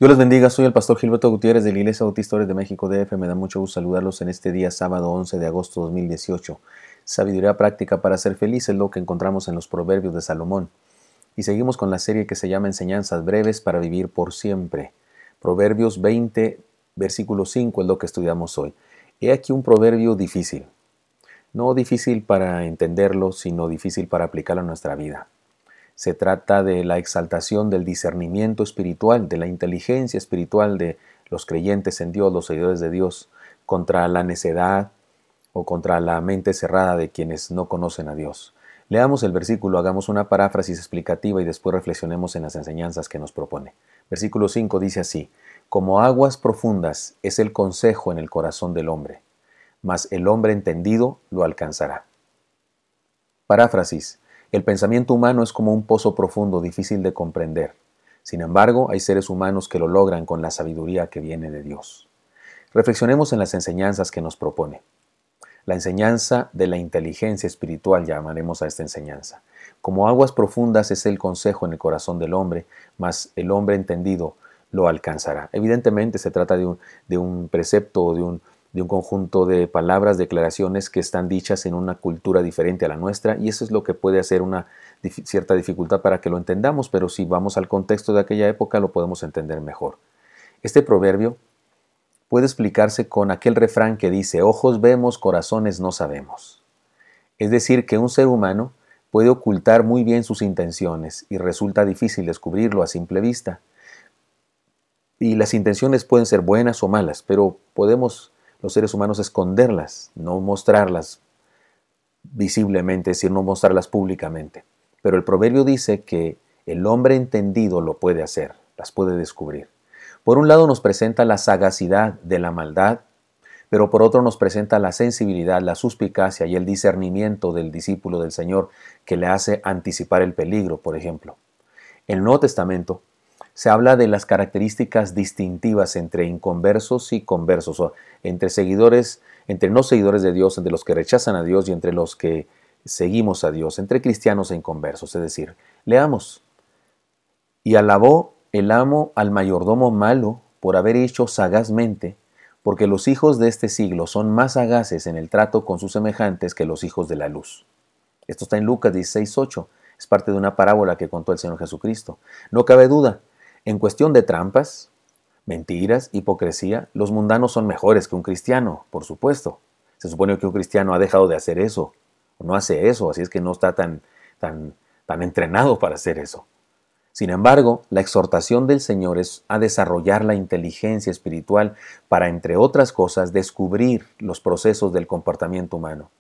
Dios les bendiga, soy el pastor Gilberto Gutiérrez de la Iglesia Bautista de México DF. Me da mucho gusto saludarlos en este día sábado 11 de agosto 2018. Sabiduría práctica para ser feliz es lo que encontramos en los Proverbios de Salomón. Y seguimos con la serie que se llama Enseñanzas breves para vivir por siempre. Proverbios 20, versículo 5 es lo que estudiamos hoy. He aquí un proverbio difícil. No difícil para entenderlo, sino difícil para aplicarlo a nuestra vida. Se trata de la exaltación del discernimiento espiritual, de la inteligencia espiritual de los creyentes en Dios, los seguidores de Dios, contra la necedad o contra la mente cerrada de quienes no conocen a Dios. Leamos el versículo, hagamos una paráfrasis explicativa y después reflexionemos en las enseñanzas que nos propone. Versículo 5 dice así: Como aguas profundas es el consejo en el corazón del hombre, mas el hombre entendido lo alcanzará. Paráfrasis. El pensamiento humano es como un pozo profundo, difícil de comprender. Sin embargo, hay seres humanos que lo logran con la sabiduría que viene de Dios. Reflexionemos en las enseñanzas que nos propone. La enseñanza de la inteligencia espiritual llamaremos a esta enseñanza. Como aguas profundas es el consejo en el corazón del hombre, mas el hombre entendido lo alcanzará. Evidentemente se trata de un precepto, de un conjunto de palabras, declaraciones que están dichas en una cultura diferente a la nuestra, y eso es lo que puede hacer una cierta dificultad para que lo entendamos, pero si vamos al contexto de aquella época lo podemos entender mejor. Este proverbio puede explicarse con aquel refrán que dice: ojos vemos, corazones no sabemos. Es decir, que un ser humano puede ocultar muy bien sus intenciones y resulta difícil descubrirlo a simple vista. Y las intenciones pueden ser buenas o malas, pero podemos los seres humanos esconderlas, no mostrarlas visiblemente, es decir, no mostrarlas públicamente. Pero el proverbio dice que el hombre entendido lo puede hacer, las puede descubrir. Por un lado nos presenta la sagacidad de la maldad, pero por otro nos presenta la sensibilidad, la suspicacia y el discernimiento del discípulo del Señor que le hace anticipar el peligro, por ejemplo. En el Nuevo Testamento se habla de las características distintivas entre inconversos y conversos, o entre seguidores, entre no seguidores de Dios, entre los que rechazan a Dios y entre los que seguimos a Dios, entre cristianos e inconversos. Es decir, leamos: Y alabó el amo al mayordomo malo por haber hecho sagazmente, porque los hijos de este siglo son más sagaces en el trato con sus semejantes que los hijos de la luz. Esto está en Lucas 16:8. Es parte de una parábola que contó el Señor Jesucristo. No cabe duda. En cuestión de trampas, mentiras, hipocresía, los mundanos son mejores que un cristiano, por supuesto. Se supone que un cristiano ha dejado de hacer eso, o no hace eso, así es que no está tan entrenado para hacer eso. Sin embargo, la exhortación del Señor es a desarrollar la inteligencia espiritual para, entre otras cosas, descubrir los procesos del comportamiento humano.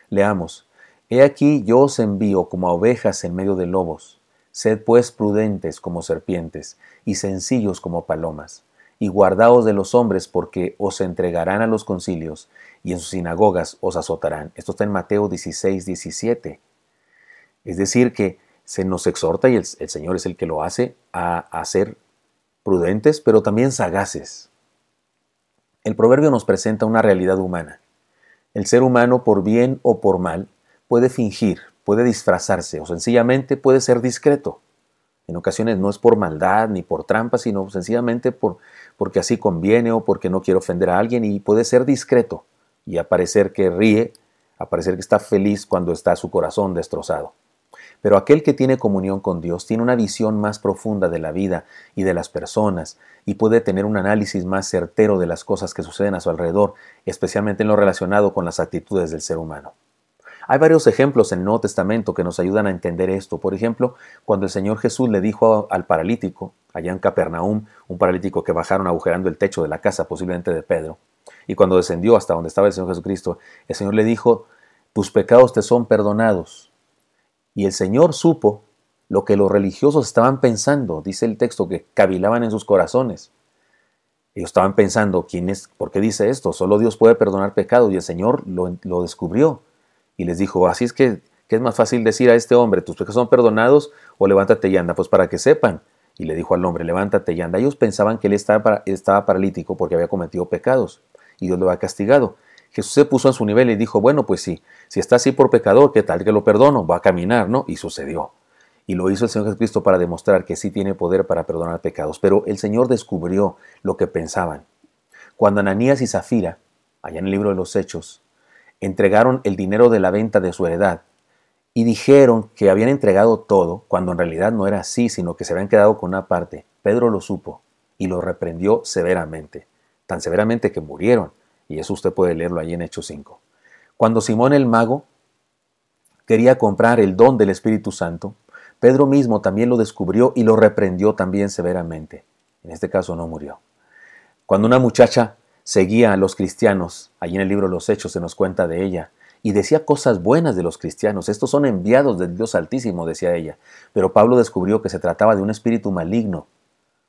Leamos: He aquí yo os envío como a ovejas en medio de lobos. Sed pues prudentes como serpientes y sencillos como palomas, y guardaos de los hombres porque os entregarán a los concilios y en sus sinagogas os azotarán. Esto está en Mateo 16:17. Es decir, que se nos exhorta, y el Señor es el que lo hace, a ser prudentes, pero también sagaces. El proverbio nos presenta una realidad humana. El ser humano, por bien o por mal, puede fingir, puede disfrazarse o sencillamente puede ser discreto. En ocasiones no es por maldad ni por trampa, sino sencillamente porque así conviene o porque no quiere ofender a alguien, y puede ser discreto y aparecer que ríe, aparecer que está feliz cuando está su corazón destrozado. Pero aquel que tiene comunión con Dios tiene una visión más profunda de la vida y de las personas y puede tener un análisis más certero de las cosas que suceden a su alrededor, especialmente en lo relacionado con las actitudes del ser humano. Hay varios ejemplos en el Nuevo Testamento que nos ayudan a entender esto. Por ejemplo, cuando el Señor Jesús le dijo al paralítico, allá en Capernaum, un paralítico que bajaron agujerando el techo de la casa, posiblemente de Pedro, y cuando descendió hasta donde estaba el Señor Jesucristo, el Señor le dijo: tus pecados te son perdonados. Y el Señor supo lo que los religiosos estaban pensando. Dice el texto que cavilaban en sus corazones. Ellos estaban pensando: ¿por qué dice esto? Solo Dios puede perdonar pecados, y el Señor lo descubrió. Y les dijo: así es que es más fácil decir a este hombre, tus pecados son perdonados, o levántate y anda, pues para que sepan. Y le dijo al hombre: levántate y anda. Ellos pensaban que él estaba paralítico porque había cometido pecados y Dios lo había castigado. Jesús se puso en su nivel y dijo: bueno, pues sí, si está así por pecador, ¿qué tal que lo perdono? Va a caminar, ¿no? Y sucedió. Y lo hizo el Señor Jesucristo para demostrar que sí tiene poder para perdonar pecados. Pero el Señor descubrió lo que pensaban. Cuando Ananías y Zafira, allá en el libro de los Hechos, entregaron el dinero de la venta de su heredad y dijeron que habían entregado todo, cuando en realidad no era así, sino que se habían quedado con una parte, Pedro lo supo y lo reprendió severamente, tan severamente que murieron. Y eso usted puede leerlo ahí en Hechos 5. Cuando Simón el mago quería comprar el don del Espíritu Santo, Pedro mismo también lo descubrió y lo reprendió también severamente. En este caso no murió. Cuando una muchacha seguía a los cristianos, allí en el libro de los Hechos se nos cuenta de ella, y decía cosas buenas de los cristianos. Estos son enviados del Dios Altísimo, decía ella. Pero Pablo descubrió que se trataba de un espíritu maligno,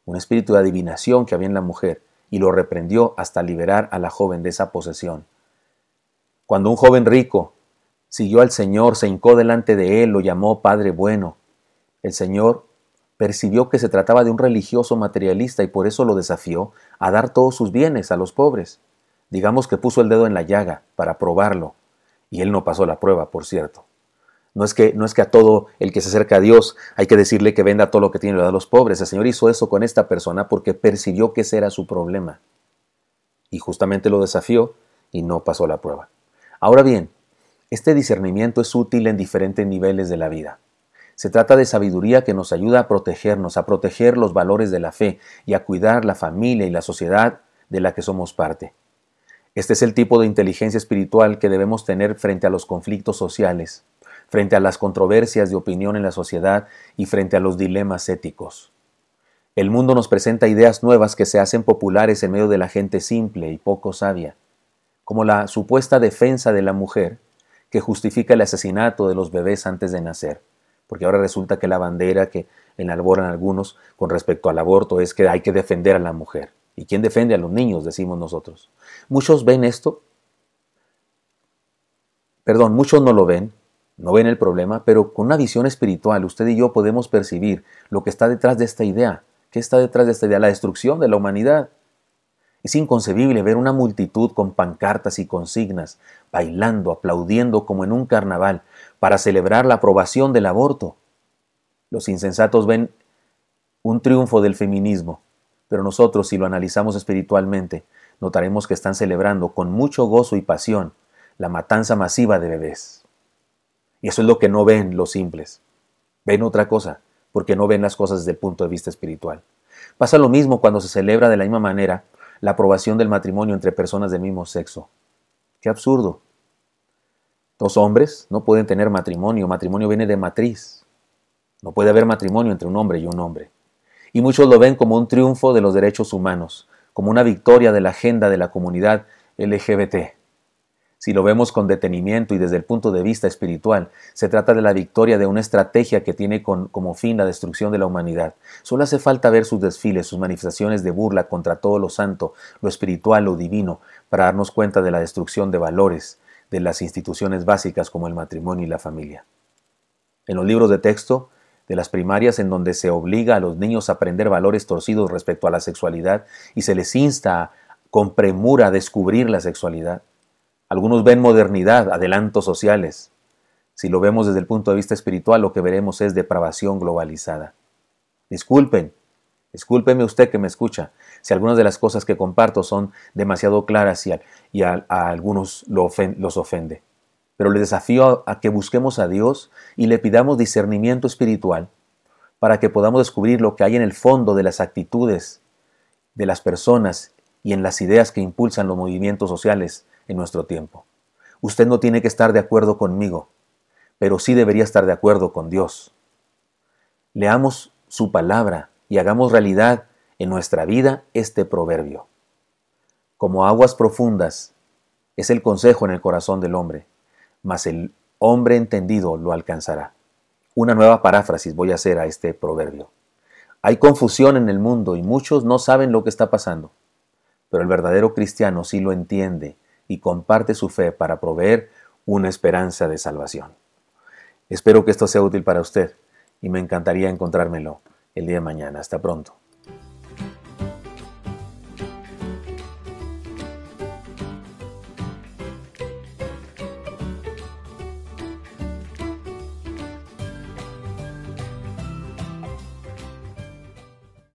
un espíritu de adivinación que había en la mujer, y lo reprendió hasta liberar a la joven de esa posesión. Cuando un joven rico siguió al Señor, se hincó delante de él, lo llamó Padre Bueno. El Señor percibió que se trataba de un religioso materialista y por eso lo desafió a dar todos sus bienes a los pobres. Digamos que puso el dedo en la llaga para probarlo. Y él no pasó la prueba, por cierto. No es que a todo el que se acerca a Dios hay que decirle que venda todo lo que tiene y lo da a los pobres. El Señor hizo eso con esta persona porque percibió que ese era su problema. Y justamente lo desafió y no pasó la prueba. Ahora bien, este discernimiento es útil en diferentes niveles de la vida. Se trata de sabiduría que nos ayuda a protegernos, a proteger los valores de la fe y a cuidar la familia y la sociedad de la que somos parte. Este es el tipo de inteligencia espiritual que debemos tener frente a los conflictos sociales, frente a las controversias de opinión en la sociedad y frente a los dilemas éticos. El mundo nos presenta ideas nuevas que se hacen populares en medio de la gente simple y poco sabia, como la supuesta defensa de la mujer que justifica el asesinato de los bebés antes de nacer. Porque ahora resulta que la bandera que enarbolan algunos con respecto al aborto es que hay que defender a la mujer. ¿Y quién defiende a los niños? Decimos nosotros. Muchos ven esto, muchos no lo ven, no ven el problema, pero con una visión espiritual usted y yo podemos percibir lo que está detrás de esta idea. ¿Qué está detrás de esta idea? La destrucción de la humanidad. Es inconcebible ver una multitud con pancartas y consignas, bailando, aplaudiendo como en un carnaval, para celebrar la aprobación del aborto. Los insensatos ven un triunfo del feminismo, pero nosotros, si lo analizamos espiritualmente, notaremos que están celebrando con mucho gozo y pasión la matanza masiva de bebés. Y eso es lo que no ven los simples. Ven otra cosa, porque no ven las cosas desde el punto de vista espiritual. Pasa lo mismo cuando se celebra de la misma manera la aprobación del matrimonio entre personas del mismo sexo. ¡Qué absurdo! Dos hombres no pueden tener matrimonio. Matrimonio viene de matriz. No puede haber matrimonio entre un hombre y un hombre. Y muchos lo ven como un triunfo de los derechos humanos, como una victoria de la agenda de la comunidad LGBT. Si lo vemos con detenimiento y desde el punto de vista espiritual, se trata de la victoria de una estrategia que tiene como fin la destrucción de la humanidad. Solo hace falta ver sus desfiles, sus manifestaciones de burla contra todo lo santo, lo espiritual, lo divino, para darnos cuenta de la destrucción de valores, de las instituciones básicas como el matrimonio y la familia. En los libros de texto de las primarias, en donde se obliga a los niños a aprender valores torcidos respecto a la sexualidad y se les insta con premura a descubrir la sexualidad, algunos ven modernidad, adelantos sociales. Si lo vemos desde el punto de vista espiritual, lo que veremos es depravación globalizada. Discúlpeme usted que me escucha, si algunas de las cosas que comparto son demasiado claras y a algunos los ofende. Pero les desafío a que busquemos a Dios y le pidamos discernimiento espiritual para que podamos descubrir lo que hay en el fondo de las actitudes de las personas y en las ideas que impulsan los movimientos sociales en nuestro tiempo. Usted no tiene que estar de acuerdo conmigo, pero sí debería estar de acuerdo con Dios. Leamos su palabra y hagamos realidad en nuestra vida este proverbio. Como aguas profundas es el consejo en el corazón del hombre, mas el hombre entendido lo alcanzará. Una nueva paráfrasis voy a hacer a este proverbio. Hay confusión en el mundo y muchos no saben lo que está pasando, pero el verdadero cristiano sí lo entiende y comparte su fe para proveer una esperanza de salvación. Espero que esto sea útil para usted y me encantaría encontrármelo el día de mañana. Hasta pronto.